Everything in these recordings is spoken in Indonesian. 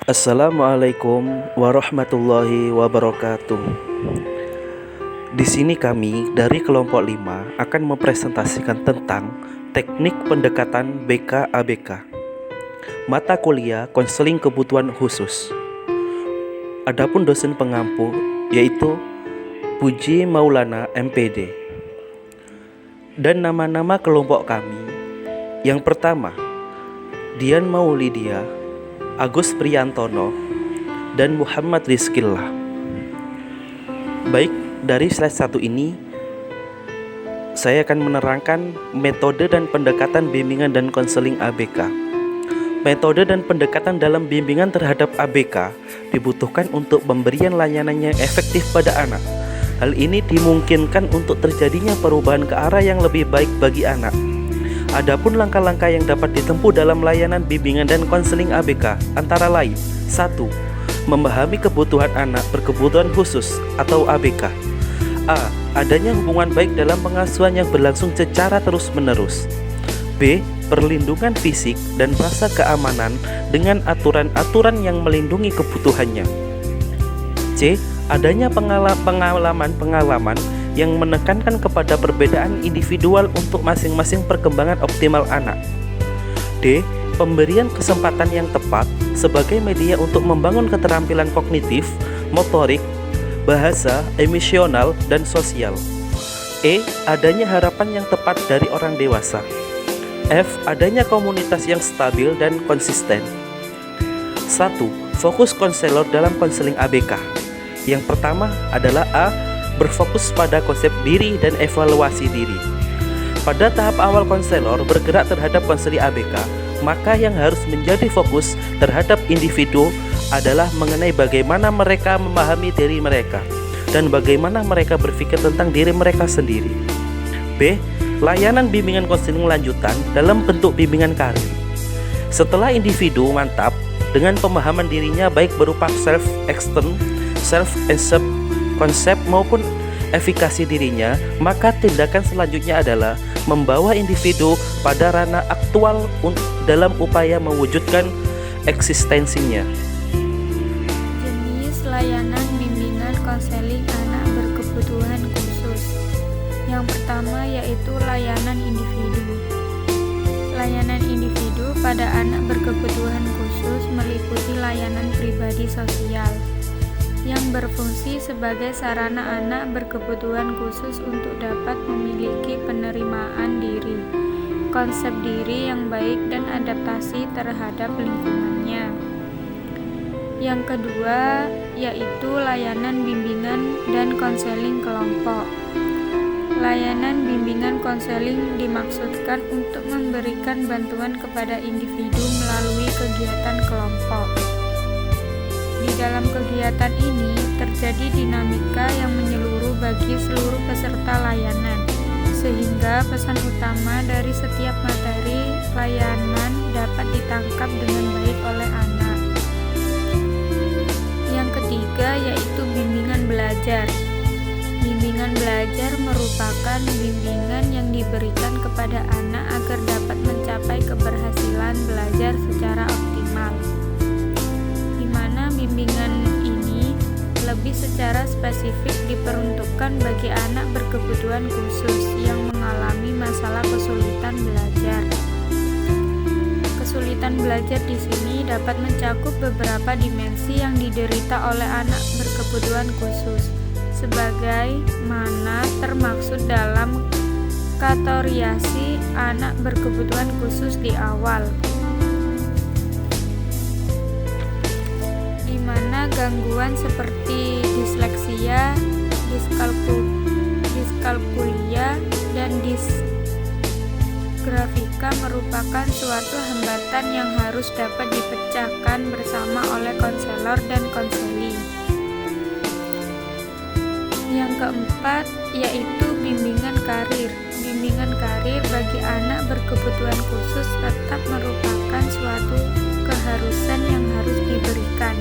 Assalamualaikum warahmatullahi wabarakatuh. Di sini kami dari kelompok 5 akan mempresentasikan tentang teknik pendekatan BK ABK. Mata kuliah konseling kebutuhan khusus. Adapun dosen pengampu yaitu Puji Maulana MPD. Dan nama-nama kelompok kami. Yang pertama, Dian Maulidia, Agus Priyantono, dan Muhammad Rizkillah. Baik, dari slide 1 ini saya akan menerangkan metode dan pendekatan bimbingan dan konseling ABK. Metode dan pendekatan dalam bimbingan terhadap ABK dibutuhkan untuk pemberian layanan yang efektif pada anak. Hal ini dimungkinkan untuk terjadinya perubahan ke arah yang lebih baik bagi anak. Adapun langkah-langkah yang dapat ditempuh dalam layanan bimbingan dan konseling ABK antara lain: 1. Memahami kebutuhan anak berkebutuhan khusus atau ABK. A. Adanya hubungan baik dalam pengasuhan yang berlangsung secara terus-menerus. B. Perlindungan fisik dan rasa keamanan dengan aturan-aturan yang melindungi kebutuhannya. C. Adanya pengalaman-pengalaman yang menekankan kepada perbedaan individual untuk masing-masing perkembangan optimal anak. D. Pemberian kesempatan yang tepat sebagai media untuk membangun keterampilan kognitif, motorik, bahasa, emosional, dan sosial. E. Adanya harapan yang tepat dari orang dewasa. F. Adanya komunitas yang stabil dan konsisten. 1. Fokus konselor dalam konseling ABK. Yang pertama adalah A. Berfokus pada konsep diri dan evaluasi diri. Pada tahap awal konselor bergerak terhadap konseling ABK, maka yang harus menjadi fokus terhadap individu adalah mengenai bagaimana mereka memahami diri mereka dan bagaimana mereka berpikir tentang diri mereka sendiri. B. Layanan bimbingan konseling lanjutan dalam bentuk bimbingan karir. Setelah individu mantap dengan pemahaman dirinya baik berupa self-esteem, self-concept, konsep maupun efikasi dirinya, maka tindakan selanjutnya adalah membawa individu pada ranah aktual dalam upaya mewujudkan eksistensinya. Jenis layanan bimbingan konseling anak berkebutuhan khusus. Yang pertama yaitu layanan individu. Layanan individu pada anak berkebutuhan khusus meliputi layanan pribadi sosial yang berfungsi sebagai sarana anak berkebutuhan khusus untuk dapat memiliki penerimaan diri, konsep diri yang baik dan adaptasi terhadap lingkungannya. Yang kedua yaitu layanan bimbingan dan konseling kelompok. Layanan bimbingan konseling dimaksudkan untuk memberikan bantuan kepada individu melalui kegiatan kelompok. Di dalam kegiatan ini terjadi dinamika yang menyeluruh bagi seluruh peserta layanan, sehingga pesan utama dari setiap materi layanan dapat ditangkap dengan baik oleh anak. Yang ketiga yaitu bimbingan belajar. Bimbingan belajar merupakan bimbingan yang diberikan kepada anak agar dapat mencapai keberhasilan belajar secara optimal. Bimbingan ini lebih secara spesifik diperuntukkan bagi anak berkebutuhan khusus yang mengalami masalah kesulitan belajar. Kesulitan belajar di sini dapat mencakup beberapa dimensi yang diderita oleh anak berkebutuhan khusus, sebagaimana termaksud dalam kategoriasi anak berkebutuhan khusus di awal. Gangguan seperti disleksia, diskalkulia, dan disgrafika merupakan suatu hambatan yang harus dapat dipecahkan bersama oleh konselor dan konseling. Yang keempat yaitu bimbingan karir. Bimbingan karir bagi anak berkebutuhan khusus tetap merupakan suatu keharusan yang harus diberikan.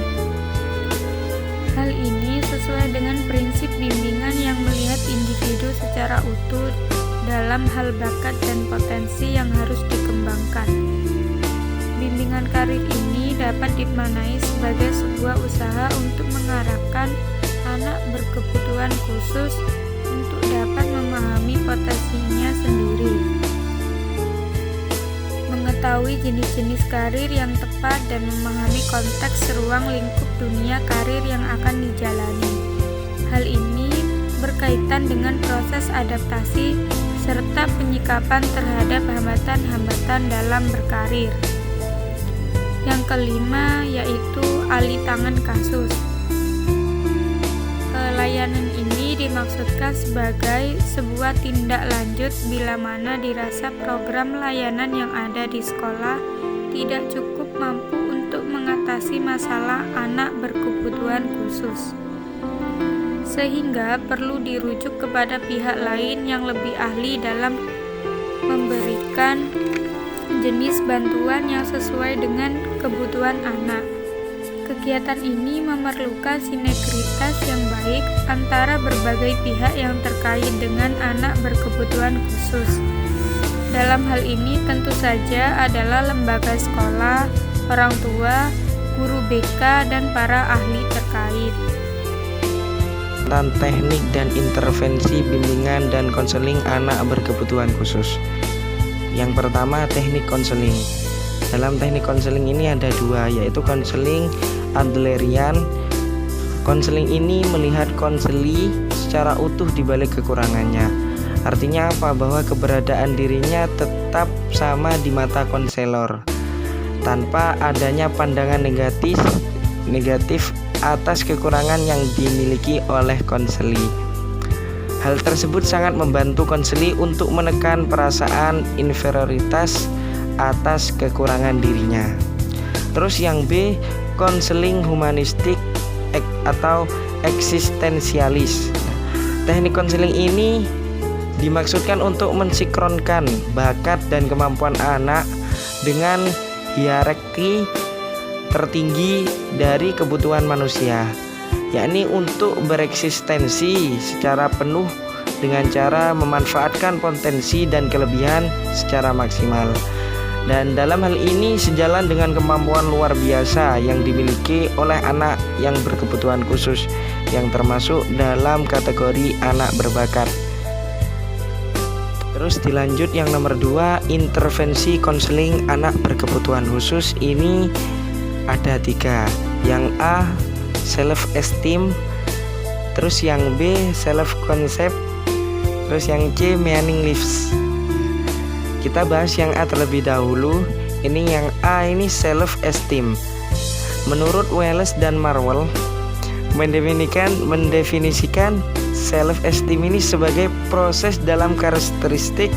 Hal ini sesuai dengan prinsip bimbingan yang melihat individu secara utuh dalam hal bakat dan potensi yang harus dikembangkan. Bimbingan karir ini dapat dimaknai sebagai sebuah usaha untuk mengarahkan anak berkebutuhan khusus untuk dapat memahami potensinya sendiri, mengetahui jenis-jenis karir yang tepat, dan memahami konteks ruang lingkup dunia karir yang akan dijalani. Hal ini berkaitan dengan proses adaptasi serta penyikapan terhadap hambatan-hambatan dalam berkarir. Yang kelima yaitu alih tangan kasus. Layanan ini dimaksudkan sebagai sebuah tindak lanjut bila mana dirasa program layanan yang ada di sekolah tidak cukup mampu untuk mengatasi masalah anak berkebutuhan khusus, sehingga perlu dirujuk kepada pihak lain yang lebih ahli dalam memberikan jenis bantuan yang sesuai dengan kebutuhan anak. Kegiatan ini memerlukan sinergitas yang baik antara berbagai pihak yang terkait dengan anak berkebutuhan khusus. Dalam hal ini tentu saja adalah lembaga sekolah, orang tua, guru BK, dan para ahli terkait. Tentang teknik dan intervensi bimbingan dan konseling anak berkebutuhan khusus. Yang pertama, teknik konseling. Dalam teknik konseling ini ada dua, yaitu konseling Adlerian. Konseling ini melihat konseli secara utuh di balik kekurangannya. Artinya apa? Bahwa keberadaan dirinya tetap sama di mata konselor, tanpa adanya pandangan negatif atas kekurangan yang dimiliki oleh konseli. Hal tersebut sangat membantu konseli untuk menekan perasaan inferioritas atas kekurangan dirinya. Terus yang B, konseling humanistik atau eksistensialis. Teknik konseling ini dimaksudkan untuk mensinkronkan bakat dan kemampuan anak dengan hierarki tertinggi dari kebutuhan manusia, yakni untuk bereksistensi secara penuh dengan cara memanfaatkan potensi dan kelebihan secara maksimal. Dan dalam hal ini sejalan dengan kemampuan luar biasa yang dimiliki oleh anak yang berkebutuhan khusus, yang termasuk dalam kategori anak berbakat. Terus dilanjut yang nomor 2, intervensi konseling anak berkebutuhan khusus. Ini ada 3. Yang A, self esteem. Terus yang B, self concept. Terus yang C, meaningless. Kita bahas yang A terlebih dahulu. Ini yang A, ini self esteem. Menurut Wallace dan Marwell mendefinisikan self esteem ini sebagai proses dalam karakteristik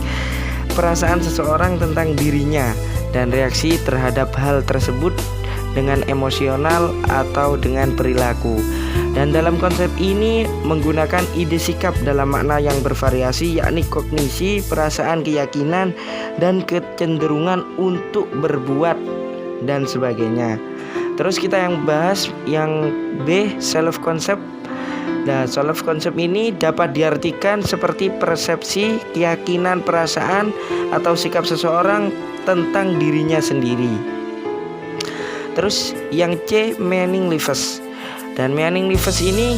perasaan seseorang tentang dirinya dan reaksi terhadap hal tersebut dengan emosional atau dengan perilaku. Dan dalam konsep ini menggunakan ide sikap dalam makna yang bervariasi, yakni kognisi, perasaan, keyakinan, dan kecenderungan untuk berbuat dan sebagainya. Terus kita yang bahas yang B, self concept. Nah, self concept ini dapat diartikan seperti persepsi, keyakinan, perasaan, atau sikap seseorang tentang dirinya sendiri. Terus yang C, meaningless. Dan meaningless ini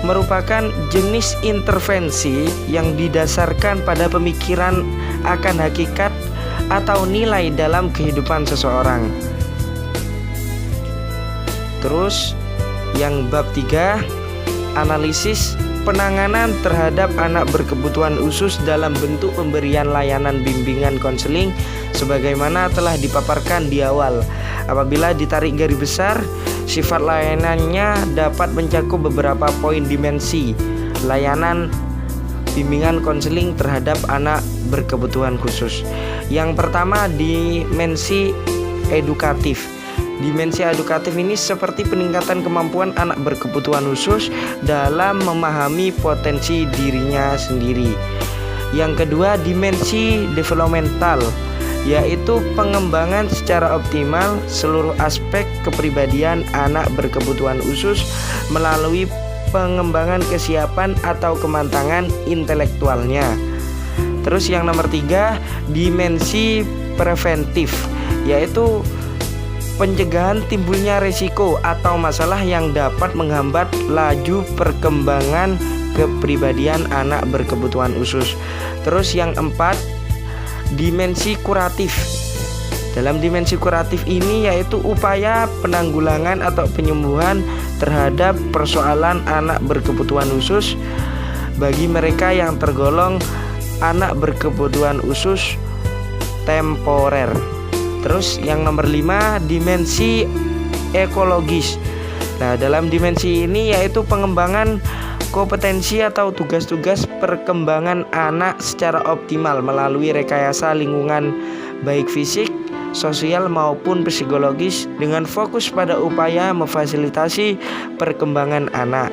merupakan jenis intervensi yang didasarkan pada pemikiran akan hakikat atau nilai dalam kehidupan seseorang. Terus yang bab 3, analisis penanganan terhadap anak berkebutuhan khusus dalam bentuk pemberian layanan bimbingan konseling sebagaimana telah dipaparkan di awal. Apabila ditarik garis besar, sifat layanannya dapat mencakup beberapa poin dimensi layanan bimbingan konseling terhadap anak berkebutuhan khusus. Yang pertama, dimensi edukatif. Dimensi edukatif ini seperti peningkatan kemampuan anak berkebutuhan khusus dalam memahami potensi dirinya sendiri. Yang kedua, dimensi developmental, yaitu pengembangan secara optimal seluruh aspek kepribadian anak berkebutuhan khusus melalui pengembangan kesiapan atau kematangan intelektualnya. Terus yang nomor 3, dimensi preventif, yaitu pencegahan timbulnya resiko atau masalah yang dapat menghambat laju perkembangan kepribadian anak berkebutuhan khusus. Terus yang 4, dimensi kuratif. Dalam dimensi kuratif ini yaitu upaya penanggulangan atau penyembuhan terhadap persoalan anak berkebutuhan khusus bagi mereka yang tergolong anak berkebutuhan khusus temporer. Terus yang nomor 5, dimensi ekologis. Nah, dalam dimensi ini yaitu pengembangan kompetensi atau tugas-tugas perkembangan anak secara optimal melalui rekayasa lingkungan baik fisik, sosial maupun psikologis dengan fokus pada upaya memfasilitasi perkembangan anak.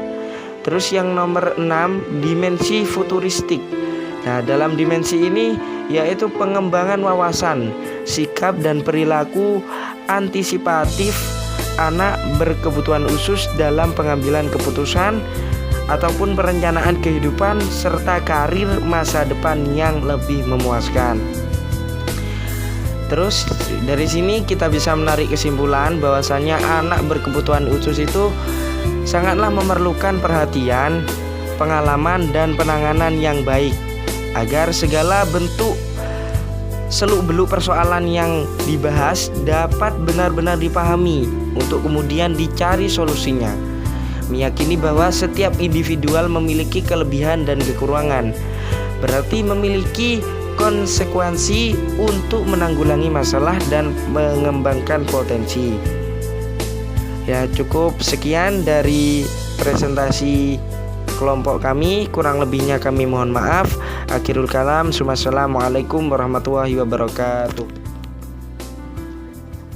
Terus yang nomor 6, dimensi futuristik. Nah, dalam dimensi ini yaitu pengembangan wawasan, sikap dan perilaku antisipatif anak berkebutuhan khusus dalam pengambilan keputusan ataupun perencanaan kehidupan serta karir masa depan yang lebih memuaskan. Terus dari sini kita bisa menarik kesimpulan bahwasanya anak berkebutuhan khusus itu sangatlah memerlukan perhatian, pengalaman dan penanganan yang baik agar segala bentuk seluk-beluk persoalan yang dibahas dapat benar-benar dipahami untuk kemudian dicari solusinya. Meyakini bahwa setiap individual memiliki kelebihan dan kekurangan, berarti memiliki konsekuensi untuk menanggulangi masalah dan mengembangkan potensi. Ya, cukup sekian dari presentasi kelompok kami, kurang lebihnya kami mohon maaf. Akhirul kalam, assalamualaikum warahmatullahi wabarakatuh.